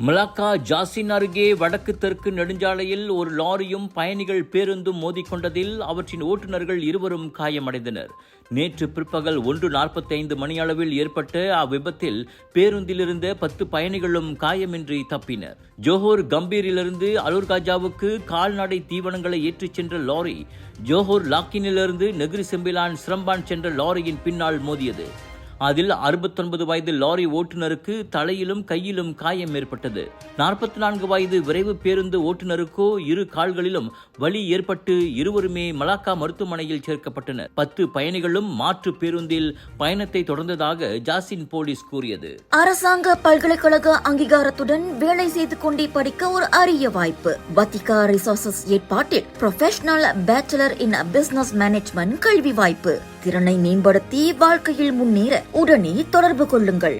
Malacca ஜாசின் அருகே வடக்கு தெற்கு நெடுஞ்சாலையில் ஒரு லாரியும் பயணிகள் பேருந்தும் மோதிக்கொண்டதில் அவற்றின் ஓட்டுநர்கள் இருவரும் காயமடைந்தனர். நேற்று பிற்பகல் 1:45 மணியளவில் ஏற்பட்ட அவ்விபத்தில் பேருந்திலிருந்த 10 பயணிகளும் காயமின்றி தப்பினர். ஜோஹர் கம்பீரிலிருந்து அலூர்காஜாவுக்கு கால்நடை தீவனங்களை ஏற்றிச் சென்ற லாரி ஜோஹர் லாக்கினிலிருந்து நெகிரி செம்பிலான் சிரம்பான் சென்ற லாரியின் பின்னால் மோதியது. அதில் 69 வயது லாரி ஓட்டுநருக்கு தலையிலும் கையிலும் காயம் ஏற்பட்டது. 44 வயது விரைவு பேருந்து ஓட்டுநருக்கோ இரு கால்களிலும் வலி ஏற்பட்டு இருவருமே மலாக்கா மருத்துவமனையில் சேர்க்கப்பட்டனர். 10 பயணிகளும் மாற்று பேருந்தில் பயணத்தை தொடர்ந்ததாக ஜாசின் போலீஸ் கூறியது. அரசாங்க பல்கலைக்கழக அங்கீகாரத்துடன் வேலை செய்து கொண்டே படிக்க ஒரு அரிய வாய்ப்பு. வத்திகா ரிசோர்சஸ் ஏற்பாட்டில் ப்ரொஃபஷனல் பேச்சுலர் இன் பிசினஸ் மேனேஜ்மெண்ட் கல்வி வாய்ப்பு. திறனை மேம்படுத்தி வாழ்க்கையில் முன்னேற உடனே தொடர்பு கொள்ளுங்கள்.